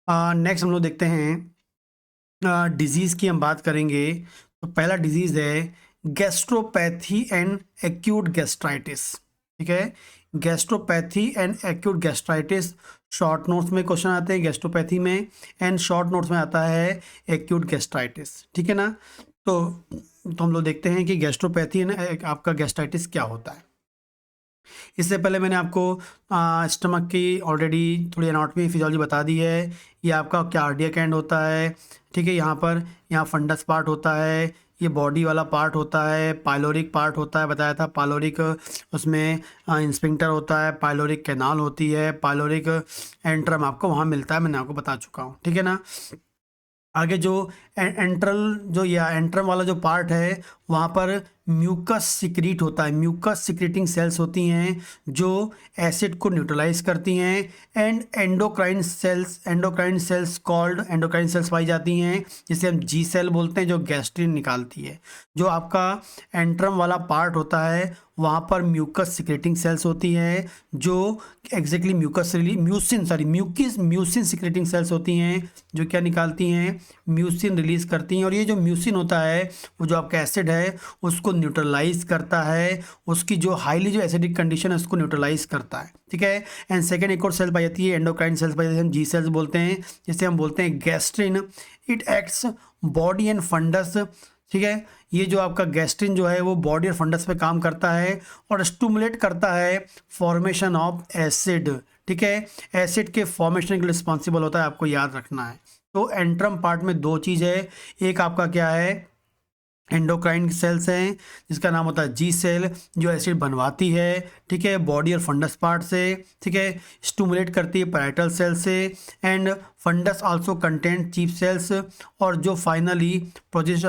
Next हम लोग देखते हैं डिजीज़ की हम बात करेंगे। तो पहला डिजीज़ है गैस्ट्रोपैथी एंड एक्यूट गैस्ट्राइटिस। ठीक है, gastropathy and acute gastritis short notes में क्वेश्चन आते हैं गैस्ट्रोपैथी में, एंड शॉर्ट नोट्स में आता है एक्यूट गैस्ट्राइटिस। ठीक है ना। तो हम लोग देखते हैं कि गैस्ट्रोपैथी एंड आपका गैस्ट्राइटिस क्या होता है। इससे पहले मैंने आपको स्टमक की ऑलरेडी थोड़ी एनाटॉमी फिजियोलॉजी बता दी है। ये आपका कार्डियक एंड होता है। ठीक है, यहाँ फंडस पार्ट होता है, ये बॉडी वाला पार्ट होता है, पाइलोरिक पार्ट होता है, बताया था पाइलोरिक, उसमें इंस्फिंक्टर होता है, पाइलोरिक कैनाल होती है, पाइलोरिक एंट्रम आपको वहाँ मिलता है, मैंने आपको बता चुका हूँ। ठीक है ना। आगे जो एंट्रल जो या एंट्रम वाला जो पार्ट है, वहाँ पर म्यूकस सिक्रीट होता है, म्यूकस सिक्रीटिंग सेल्स होती हैं जो एसिड को न्यूट्रलाइज करती हैं, एंड एंडोक्राइन सेल्स पाई जाती हैं, जिसे हम जी सेल बोलते हैं, जो गैस्ट्रिन निकालती है। जो आपका एंट्रम वाला पार्ट होता है, वहाँ पर म्यूकस सिक्रेटिंग सेल्स होती हैं जो एग्जैक्टली म्यूसिन सिक्रेटिंग सेल्स होती हैं जो क्या निकालती हैं, म्यूसिन रिलीज करती हैं। और ये जो म्यूसिन होता है वो जो आपका एसिड है उसको न्यूट्रलाइज करता है, उसकी जो हाईली जो एसिडिक कंडीशन है उसको न्यूट्रलाइज करता है। ठीक है। एंड सेकेंड एक और सेल पाई जाती है, एंडोक्राइन सेल्स पाई जाती है, हम जी सेल्स बोलते हैं, जिसे हम बोलते हैं gastrin. It acts body and fundus. ठीक है, ये जो आपका गैस्ट्रिन जो है वो बॉडी और फंडस पे काम करता है और स्टिमुलेट करता है फॉर्मेशन ऑफ एसिड। ठीक है, एसिड के फॉर्मेशन के लिए रिस्पॉन्सिबल होता है, आपको याद रखना है। तो एंट्रम पार्ट में दो चीज़ है, एक आपका क्या है, एंडोक्राइन सेल्स हैं जिसका नाम होता है जी सेल, जो एसिड बनवाती है। ठीक है, बॉडी और फंडस पार्ट से। ठीक है, स्टिमुलेट करती है पैराइटल सेल से, and fundus also content chief cells. और जो फाइनली प्रोजेस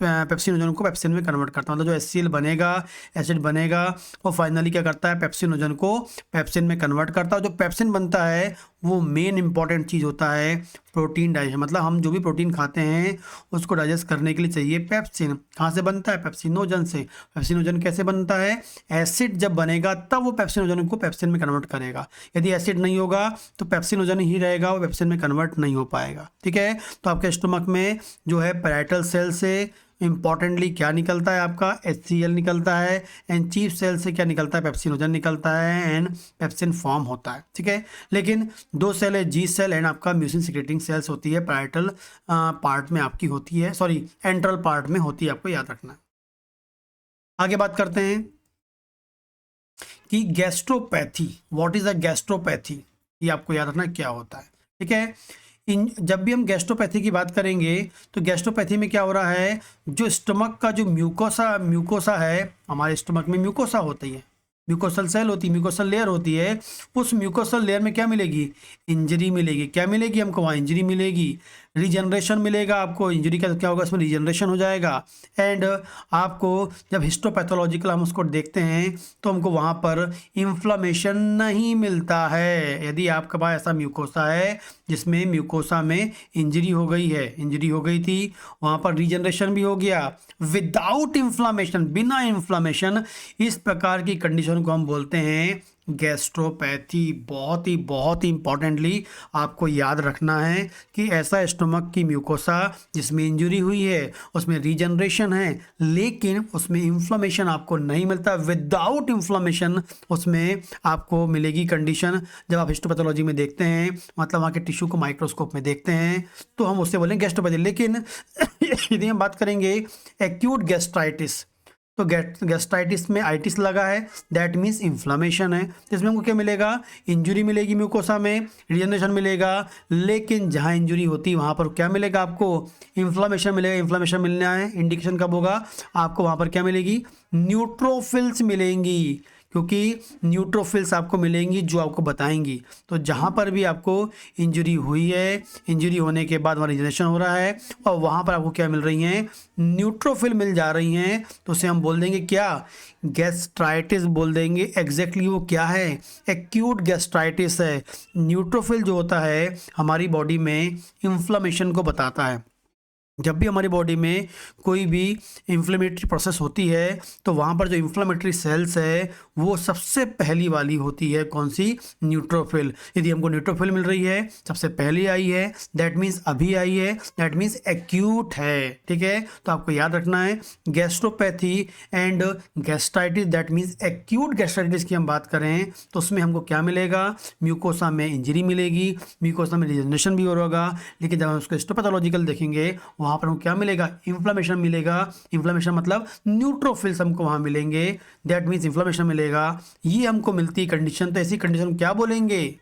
पेप्सिनोजन को पेप्सिन में कन्वर्ट करता है, मतलब जो एचसीएल बनेगा, एसिड बनेगा, वो फाइनली क्या करता है, पेप्सिनोजन को पेप्सिन में कन्वर्ट करता है। जो पेप्सिन बनता है वो मेन इंपॉर्टेंट चीज़ होता है प्रोटीन डाइजेशन, मतलब हम जो भी प्रोटीन खाते हैं उसको डाइजेस्ट करने के लिए चाहिए पेप्सिन। कहाँ से बनता है, पेप्सिनोजन से। पेप्सिनोजन कैसे बनता है, एसिड जब बनेगा तब वो पेप्सिनोजन को पेप्सिन में कन्वर्ट करेगा। यदि एसिड नहीं होगा तो पेप्सिनोजन ही रहेगा, वो पेप्सिन में कन्वर्ट नहीं हो पाएगा। ठीक है, तो आपके स्टमक में जो है पैराइटल सेल से इंपॉर्टेंटली क्या निकलता है, आपका HCl निकलता है, एंड चीफ सेल से क्या निकलता है, पेप्सिनोजन निकलता है, एंड पेप्सिन फॉर्म होता है। ठीक है, लेकिन दो सेल है, जी सेल एंड आपका म्यूसिन सिक्रेटिंग सेल्स होती है, पैराइटल पार्ट में आपकी होती है, सॉरी एंट्रल पार्ट में होती है, आपको याद रखना है। आगे बात करते हैं कि gastropathy, what is a gastropathy, ये आपको याद रखना क्या होता है। ठीक है, इन जब भी हम गैस्ट्रोपैथी की बात करेंगे तो गैस्ट्रोपैथी में क्या हो रहा है, जो स्टमक का जो म्यूकोसा है, हमारे स्टमक में म्यूकोसा होती है, म्यूकोसल सेल होती है, म्यूकोसल लेयर होती है। उस म्यूकोसल लेयर में क्या मिलेगी, इंजरी मिलेगी। क्या मिलेगी हमको, वहाँ इंजरी मिलेगी, रीजनरेशन मिलेगा आपको। इंजरी का क्या होगा, इसमें रीजनरेशन हो जाएगा। एंड आपको जब हिस्टोपैथोलॉजिकल हम उसको देखते हैं तो हमको वहाँ पर इन्फ्लामेशन नहीं मिलता है। यदि आपके पास ऐसा म्यूकोसा है जिसमें म्यूकोसा में इंजरी हो गई है, इंजरी हो गई थी, वहाँ पर रीजनरेशन भी हो गया विदाउट इन्फ्लामेशन, बिना इन्फ्लामेशन, इस प्रकार की कंडीशन को हम बोलते हैं गैस्ट्रोपैथी। बहुत ही इंपॉर्टेंटली आपको याद रखना है कि ऐसा स्टमक की म्यूकोसा जिसमें इंजरी हुई है, उसमें रीजनरेशन है, लेकिन उसमें इन्फ्लामेशन आपको नहीं मिलता। विदाउट इन्फ्लामेशन उसमें आपको मिलेगी कंडीशन। जब आप हिस्टोपैथोलॉजी में देखते हैं, मतलब वहाँ के टिश्यू को माइक्रोस्कोप में देखते हैं, तो हम उससे बोलेंगे गैस्ट्रोपैथी। लेकिन यदि हम बात करेंगे एक्यूट गैस्ट्राइटिस, तो गैस्ट्राइटिस में आइटिस लगा है, दैट मीन्स इन्फ्लामेशन है। इसमें हमको क्या मिलेगा, इंजरी मिलेगी म्यूकोसा में, रीजनरेशन मिलेगा, लेकिन जहाँ इंजरी होती है वहाँ पर क्या मिलेगा आपको, इन्फ्लामेशन मिलेगा। इन्फ्लामेशन मिलना है, इंडिकेशन कब होगा, आपको वहाँ पर क्या मिलेगी, न्यूट्रोफिल्स मिलेंगी, क्योंकि न्यूट्रोफिल्स आपको मिलेंगी जो आपको बताएंगी। तो जहाँ पर भी आपको इंजरी हुई है, इंजरी होने के बाद वहाँ रीजनरेशन हो रहा है और वहाँ पर आपको क्या मिल रही हैं, न्यूट्रोफिल मिल जा रही हैं, तो उसे हम बोल देंगे क्या, गैस्ट्राइटिस बोल देंगे। एग्जैक्टली वो क्या है, एक्यूट गैस्ट्राइटिस है। न्यूट्रोफिल जो होता है हमारी बॉडी में इन्फ्लामेशन को बताता है। जब भी हमारी बॉडी में कोई भी इन्फ्लेमेटरी प्रोसेस होती है तो वहाँ पर जो इन्फ्लेमेटरी सेल्स है वो सबसे पहली वाली होती है कौन सी, न्यूट्रोफिल। यदि हमको न्यूट्रोफिल मिल रही है सबसे पहले आई है, दैट मीन्स अभी आई है, दैट मीन्स एक्यूट है। ठीक है, तो आपको याद रखना है gastropathy and gastritis, that means acute gastritis की हम बात करें तो उसमें हमको क्या मिलेगा, म्यूकोसा में इंजरी मिलेगी, म्यूकोसा में डिजनरेशन भी होगा। लेकिन जब हम उसको हिस्टोपैथोलॉजिकल देखेंगे वहाँ पर हमको क्या मिलेगा, इन्फ्लेमेशन मिलेगा। इन्फ्लेमेशन मतलब न्यूट्रोफिल्स हमको वहाँ मिलेंगे, दैट मीन्स इन्फ्लेमेशन मिलेगा। ये हमको मिलती कंडीशन, तो ऐसी कंडीशन क्या बोलेंगे,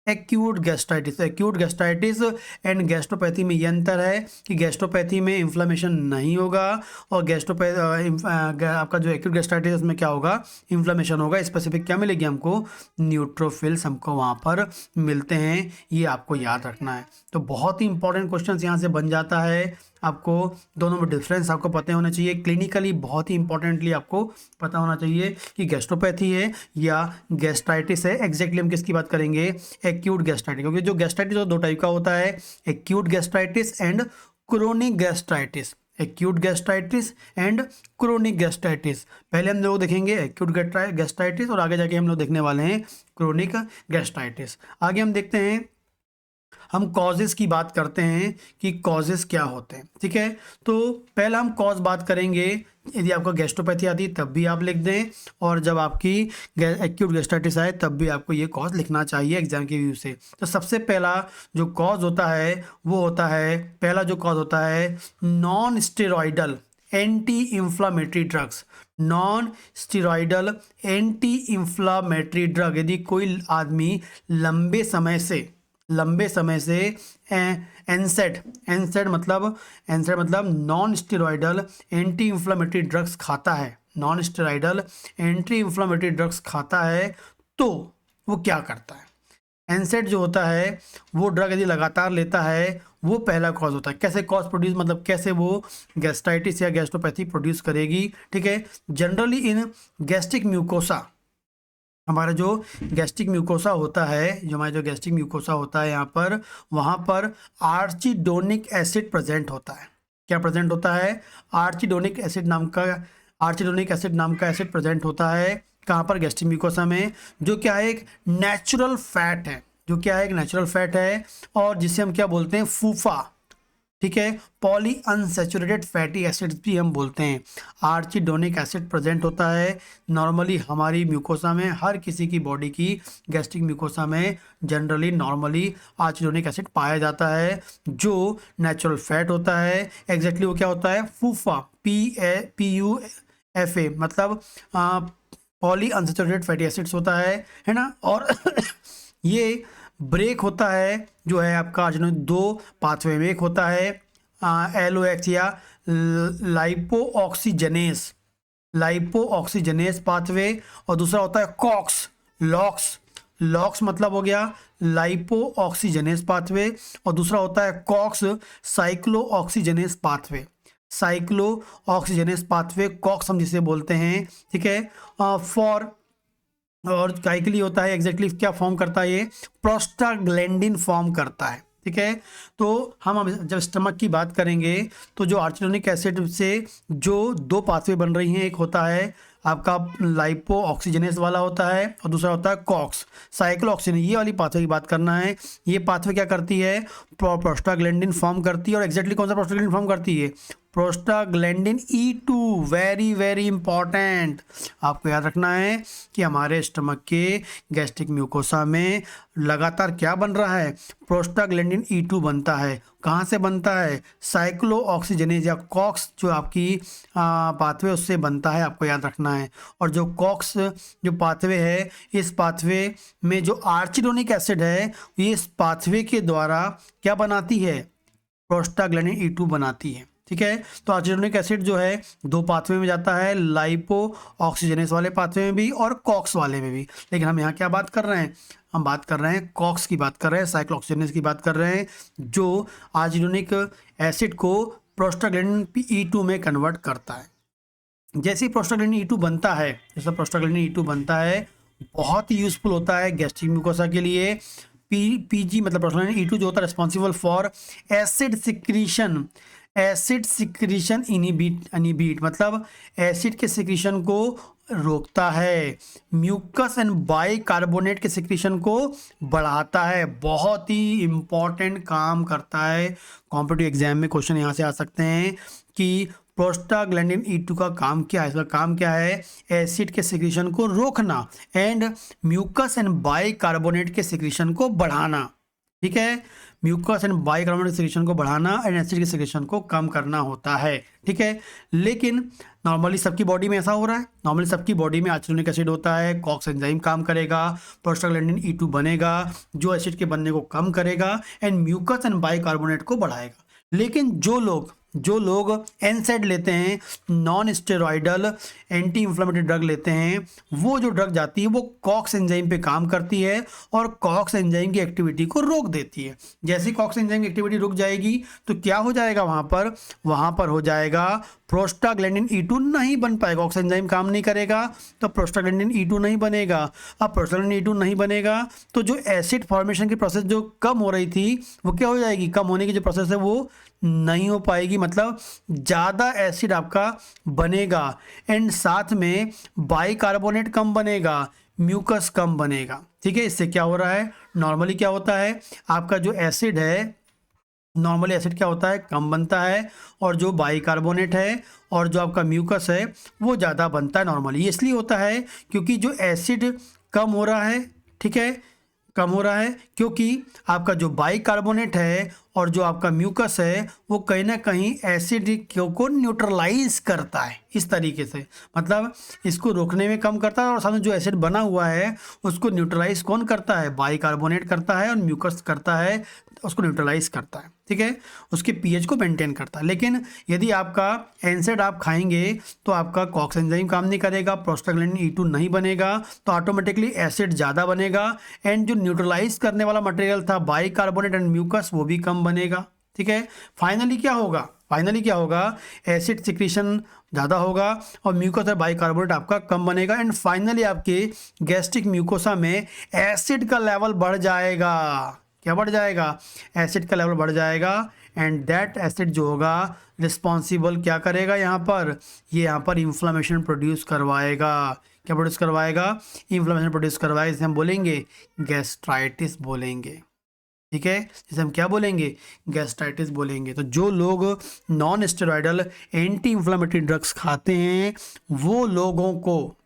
acute gastritis. Acute gastritis and gastropathy में ये अंतर है कि गैस्ट्रोपैथी में इन्फ्लेमेशन नहीं होगा और आपका जो एक्यूट गैस्ट्राइटिस उसमें क्या होगा, इन्फ्लेमेशन होगा। स्पेसिफिक क्या मिलेगी हमको, न्यूट्रोफिल्स हमको वहाँ पर मिलते हैं, ये आपको याद रखना है। तो बहुत ही इंपॉर्टेंट क्वेश्चन यहाँ से बन जाता है। आपको दोनों में डिफरेंस आपको पता होना चाहिए, क्लिनिकली बहुत ही इंपॉर्टेंटली आपको पता होना चाहिए कि गैस्ट्रोपैथी है या गैस्ट्राइटिस है। एग्जैक्टली हम किसकी बात करेंगे, एक्यूट गैस्ट्राइटिस, क्योंकि जो गैस्ट्राइटिस दो टाइप का होता है, acute gastritis and chronic gastritis. Acute gastritis and chronic gastritis, पहले हम लोग देखेंगे एक्यूट गैस्ट्राइटिस और आगे जाके हम लोग देखने वाले हैं क्रोनिक गैस्ट्राइटिस। आगे हम देखते हैं, हम कॉजेज़ की बात करते हैं कि कॉजेज़ क्या होते हैं। ठीक है, तो पहला हम कॉज बात करेंगे, यदि आपको गैस्ट्रोपैथी आती है तब भी आप लिख दें, और जब आपकी एक्यूट गैस्ट्राइटिस आए तब भी आपको ये कॉज लिखना चाहिए एग्जाम के व्यू से। तो सबसे पहला जो कॉज होता है वो होता है, पहला जो कॉज होता है non steroidal anti inflammatory drugs. Non steroidal anti inflammatory drug, यदि कोई आदमी लंबे समय से एनसेड मतलब non steroidal anti inflammatory drugs खाता है, non steroidal anti inflammatory drugs खाता है तो वो क्या करता है, एनसेड जो होता है वो ड्रग यदि लगातार लेता है वो पहला कॉज होता है। कैसे कॉज प्रोड्यूस, मतलब कैसे वो गैस्ट्राइटिस या गैस्ट्रोपैथी प्रोड्यूस करेगी। ठीक है, जनरली इन गैस्ट्रिक म्यूकोसा, हमारा जो गैस्ट्रिक म्यूकोसा होता है, यहाँ पर वहाँ पर आर्चिडोनिक एसिड प्रेजेंट होता है। क्या प्रेजेंट होता है, आर्चिडोनिक एसिड नाम का एसिड प्रेजेंट होता है। कहाँ पर, गैस्ट्रिक म्यूकोसा में, जो क्या है एक नेचुरल फैट है, और जिसे हम क्या बोलते हैं, फूफा। ठीक है, पॉली अनसैचुरेटेड फैटी एसिड्स भी हम बोलते हैं। आर्चिडोनिक एसिड प्रेजेंट होता है नॉर्मली हमारी म्यूकोसा में, हर किसी की बॉडी की गैस्ट्रिक म्यूकोसा में जनरली नॉर्मली आर्चिडोनिक एसिड पाया जाता है, जो नेचुरल फैट होता है। एग्जैक्टली वो क्या होता है, फूफा, PUFA, मतलब पॉली अनसैचुरेटेड फैटी एसिड्स होता है ना। और ये ब्रेक होता है जो है आपका आर्चिडोनिक दो पाथवे में, एक होता है LOX या लाइपोऑक्सीजनेस पाथवे, और दूसरा होता है लॉक्स मतलब हो गया लाइपोऑक्सीजनेस पाथवे, और दूसरा होता है कॉक्स साइक्लोऑक्सीजनेस पाथवे, कॉक्स हम जिसे बोलते हैं। ठीक है, और काय के लिए होता है, एग्जैक्टली क्या फॉर्म करता है, ये प्रोस्टाग्लैंडिन फॉर्म करता है। ठीक है, तो हम जब स्टमक की बात करेंगे तो जो आर्चिडोनिक एसिड से जो दो पाथवे बन रही हैं, एक होता है आपका लाइपो ऑक्सीजनेस वाला होता है और दूसरा होता है कॉक्स साइक्लोऑक्सीजनेस, ये वाली पाथवे की बात करना है। ये पाथवे क्या करती है, प्रोस्टाग्लैंडिन फॉर्म करती है, और एग्जैक्टली कौन सा प्रोस्टाग्लैंडिन फॉर्म करती है, prostaglandin E2। Very very important, आपको याद रखना है कि हमारे स्टमक के गैस्ट्रिक म्यूकोसा में लगातार क्या बन रहा है, प्रोस्टाग्लैंडिन E2 बनता है। कहाँ से बनता है, साइक्लोऑक्सीजनेज या कॉक्स जो आपकी पाथवे उससे बनता है, आपको याद रखना है। और जो कॉक्स जो पाथवे है, इस पाथवे में जो आर्चिडोनिक एसिड है ये इस पाथवे के द्वारा क्या बनाती है, प्रोस्टाग्लैंडिन E2 बनाती है। ठीक है, तो आर्चिडोनिक एसिड जो है दो पाथवे में जाता है, लाइपो ऑक्सीजनेस वाले पाथवे में भी और कॉक्स वाले में भी। लेकिन हम यहाँ क्या बात कर रहे हैं, हम बात कर रहे हैं कॉक्स की बात कर रहे हैं, साइक्लोऑक्सीजनेस की बात कर रहे हैं, जो आर्चिडोनिक एसिड को प्रोस्टाग्लैंडिन E2 में कन्वर्ट करता है। जैसे ही प्रोस्टाग्लैंडिन E2 बनता है, बहुत ही यूजफुल होता है गैस्ट्रिक म्यूकोसा के लिए। पीजी मतलब प्रोस्टाग्लैंडिन E2 जो होता है responsible for acid secretion inhibit मतलब एसिड के सिक्रीशन को रोकता है, म्यूकस एंड बाइकार्बोनेट के सिक्रीशन को बढ़ाता है। बहुत ही इंपॉर्टेंट काम करता है। कॉम्पिटिटिव एग्जाम में क्वेश्चन यहाँ से आ सकते हैं कि प्रोस्टाग्लैंडिन E2 का काम क्या है। इसका काम क्या है? एसिड के सिक्रीशन को रोकना एंड म्यूकस एंड बाइकार्बोनेट के सिक्रीशन को बढ़ाना। ठीक है, म्यूकस एंड बाइकार्बोनेट सिक्रीशन को बढ़ाना एंड एसिड के सिक्रीशन को कम करना होता है। ठीक है, लेकिन नॉर्मली सबकी बॉडी में ऐसा हो रहा है। नॉर्मली सबकी बॉडी में आर्जिनिक एसिड होता है, कॉक्स एंजाइम काम करेगा, प्रोस्टाग्लैंडिन E2 बनेगा जो एसिड के बनने को कम करेगा एंड म्यूकस एंड बाइकार्बोनेट को बढ़ाएगा। लेकिन जो लोग एनसेड लेते हैं, non steroidal anti inflammatory drug लेते हैं, वो जो ड्रग जाती है वो कॉक्स एंजाइम पे काम करती है और कॉक्स एंजाइम की एक्टिविटी को रोक देती है। जैसे कॉक्स एंजाइम की एक्टिविटी रुक जाएगी तो क्या हो जाएगा? वहाँ पर हो जाएगा प्रोस्टाग्लैंडिन E2 नहीं बन पाएगा। कॉक्स एंजाइम काम नहीं करेगा तो प्रोस्टाग्लैंडिन E2 नहीं बनेगा। अब प्रोस्टाग्लैंडिन E2 नहीं बनेगा तो जो एसिड फॉर्मेशन की प्रोसेस जो कम हो रही थी वो क्या हो जाएगी? कम होने की जो प्रोसेस है वो नहीं हो पाएगी, मतलब ज़्यादा एसिड आपका बनेगा एंड साथ में बाइकार्बोनेट कम बनेगा, म्यूकस कम बनेगा। ठीक है, इससे क्या हो रहा है? नॉर्मली क्या होता है? आपका जो एसिड है, नॉर्मली एसिड क्या होता है? कम बनता है और जो बाइकार्बोनेट है और जो आपका म्यूकस है वो ज़्यादा बनता है। नॉर्मली इसलिए होता है क्योंकि जो एसिड कम हो रहा है, ठीक है, कम हो रहा है क्योंकि आपका जो बाइकार्बोनेट है और जो आपका म्यूकस है वो कहीं ना कहीं एसिड को न्यूट्रलाइज करता है इस तरीके से, मतलब इसको रोकने में कम करता है और सामने जो एसिड बना हुआ है उसको न्यूट्रलाइज कौन करता है? बाइकार्बोनेट करता है और म्यूकस करता है, उसको न्यूट्रलाइज करता है। ठीक है, उसके पीएच को मेंटेन करता है। लेकिन यदि आपका एनसेड आप खाएंगे तो आपका कॉक्स एंजाइम काम नहीं करेगा, प्रोस्टाग्लैंडिन E2 नहीं बनेगा तो ऑटोमेटिकली एसिड ज़्यादा बनेगा एंड जो न्यूट्रलाइज करने वाला मटेरियल था बाइकार्बोनेट एंड म्यूकस वो भी कम बनेगा। ठीक है, फाइनली क्या होगा? एसिड सिक्रीशन ज़्यादा होगा और म्यूकस और बाइकार्बोनेट आपका कम बनेगा एंड फाइनली आपके गैस्ट्रिक म्यूकोसा में एसिड का लेवल बढ़ जाएगा। क्या बढ़ जाएगा? एसिड का लेवल बढ़ जाएगा एंड दैट एसिड जो होगा रिस्पॉन्सिबल क्या करेगा? यहाँ पर इन्फ्लामेशन प्रोड्यूस करवाएगा। क्या प्रोड्यूस करवाएगा? इन्फ्लामेशन प्रोड्यूस करवाएगा, जिसे हम बोलेंगे गैस्ट्राइटिस बोलेंगे। ठीक है, जिसे हम क्या बोलेंगे? गैस्ट्राइटिस बोलेंगे। तो जो लोग non steroidal anti inflammatory drugs खाते हैं वो लोगों को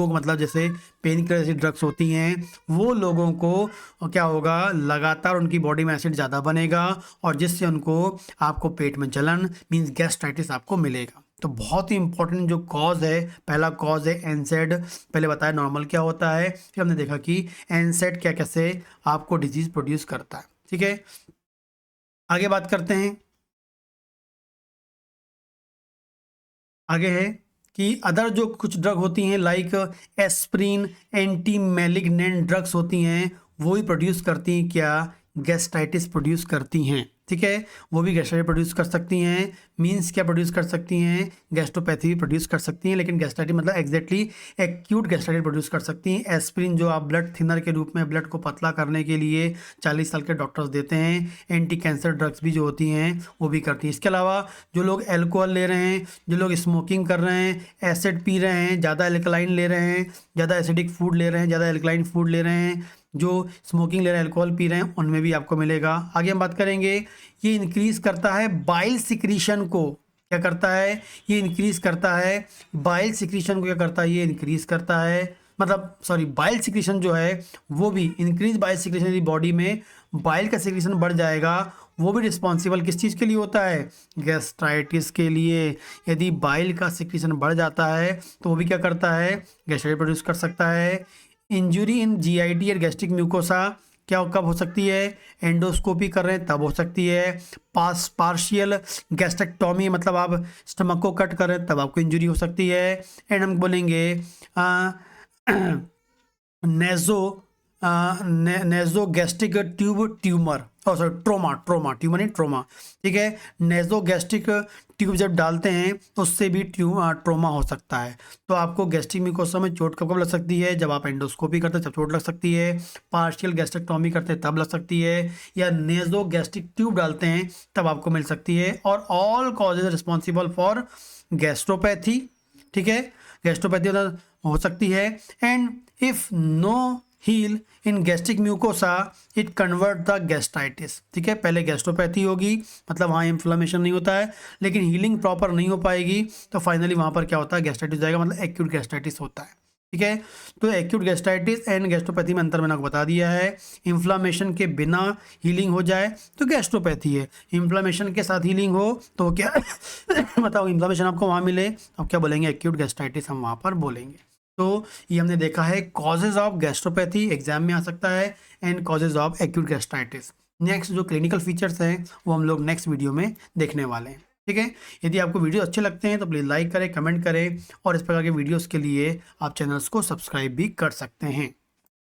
मतलब जैसे पेन किलर जैसी ड्रग्स होती हैं, वो लोगों को क्या होगा? लगातार उनकी बॉडी में एसिड ज़्यादा बनेगा और जिससे आपको पेट में जलन मींस गैस्ट्राइटिस आपको मिलेगा। तो बहुत ही इंपॉर्टेंट जो कॉज है, पहला कॉज है एनसेड। पहले बताया नॉर्मल क्या होता है, फिर हमने देखा कि एनसेड क्या कैसे आपको डिजीज प्रोड्यूस करता है। ठीक है, आगे बात करते हैं। आगे है कि अदर जो कुछ ड्रग होती हैं like aspirin, anti malignant drugs होती हैं वो भी प्रोड्यूस करती हैं क्या? गैस्ट्राइटिस प्रोड्यूस करती हैं। ठीक है, वो भी गैस्ट्राइटिस प्रोड्यूस कर सकती हैं। मींस क्या प्रोड्यूस कर सकती हैं? गैस्ट्रोपैथी भी प्रोड्यूस कर सकती हैं, लेकिन गैस्ट्राइटिस मतलब एग्जैक्टली एक्यूट गैस्ट्राइटिस प्रोड्यूस कर सकती हैं। एस्प्रिन जो आप ब्लड थिनर के रूप में ब्लड को पतला करने के लिए 40 साल के डॉक्टर्स देते हैं। एंटी कैंसर ड्रग्स भी जो होती हैं वो भी करती हैं। इसके अलावा जो लोग एल्कोहल ले रहे हैं, जो लोग स्मोकिंग कर रहे हैं, एसिड पी रहे हैं, ज़्यादा एल्कलाइन ले रहे हैं, ज़्यादा एसिडिक फूड ले रहे हैं, ज़्यादा एल्कलाइन फूड ले रहे हैं, जो स्मोकिंग ले रहे हैं, अल्कोहल पी रहे हैं, उनमें भी आपको मिलेगा। आगे हम बात करेंगे, ये इंक्रीज करता है बाइल सिक्रीशन को। क्या करता है? ये इंक्रीज करता है बाइल सिक्रीशन को। क्या करता है? ये इंक्रीज करता है, मतलब सॉरी बाइल सिक्रीशन जो है वो भी इंक्रीज बाइल सिक्रीशन। यदि बॉडी में बाइल का सिक्रीशन बढ़ जाएगा वो भी रिस्पॉन्सिबल किस चीज़ के लिए होता है? गैस्ट्राइटिस के लिए। यदि बाइल का सिक्रीशन बढ़ जाता है तो वो भी क्या करता है? गैस्ट्राइटिस प्रोड्यूस कर सकता है। इंजुरी इन जीआईटी और गैस्ट्रिक म्यूकोसा क्या कब हो सकती है? एंडोस्कोपी कर रहे हैं तब हो सकती है। पार्शियल गैस्ट्रेक्टोमी मतलब आप स्टमक को कट कर रहे हैं तब आपको इंजुरी हो सकती है। एंड हम बोलेंगे nasogastric tumour, sorry trauma tumour नहीं ट्रोमा, ठीक है। नेजोगैस्ट्रिक ट्यूब जब डालते हैं तो उससे भी ट्रोमा हो सकता है। तो आपको गैस्ट्रिक म्यूकोसा में चोट कब लग सकती है, जब आप एंडोस्कोपी करते हैं तब चोट लग सकती है, पार्शियल गैस्ट्रेक्टोमी करते हैं तब लग सकती है, या नेजोगैस्ट्रिक ट्यूब डालते हैं तब आपको मिल सकती है। और all causes responsible for gastropathy, ठीक है, गैस्ट्रोपैथी हो सकती है। And if no heal in gastric mucosa it convert the gastritis, ठीक है। पहले गैस्ट्रोपैथी होगी, मतलब वहाँ इन्फ्लेमेशन नहीं होता है, लेकिन हीलिंग प्रॉपर नहीं हो पाएगी, तो फाइनली वहाँ पर क्या होता है, गैस्ट्राइटिस जाएगा, मतलब एक्यूट गैस्ट्राइटिस होता है, ठीक है। तो एक्यूट गैस्ट्राइटिस एंड गैस्ट्रोपैथी में अंतर मैंने आपको बता दिया है। इन्फ्लामेशन के बिना हीलिंग हो जाए तो गैस्ट्रोपैथी है, इन्फ्लामेशन के साथ हीलिंग हो तो क्या बताओ, इन्फ्लामेशन आपको वहाँ मिले अब क्या बोलेंगे, एक्यूट गैस्ट्राइटिस हम वहाँ पर बोलेंगे। तो ये हमने देखा है कॉजेज ऑफ गैस्ट्रोपैथी, एग्जाम में आ सकता है, and causes of acute gastritis. Next जो क्लिनिकल फीचर्स हैं वो हम लोग नेक्स्ट वीडियो में देखने वाले हैं, ठीक है। यदि आपको वीडियो अच्छे लगते हैं तो प्लीज़ लाइक करें, कमेंट करें, और इस प्रकार के वीडियोस के लिए आप चैनल्स को सब्सक्राइब भी कर सकते हैं।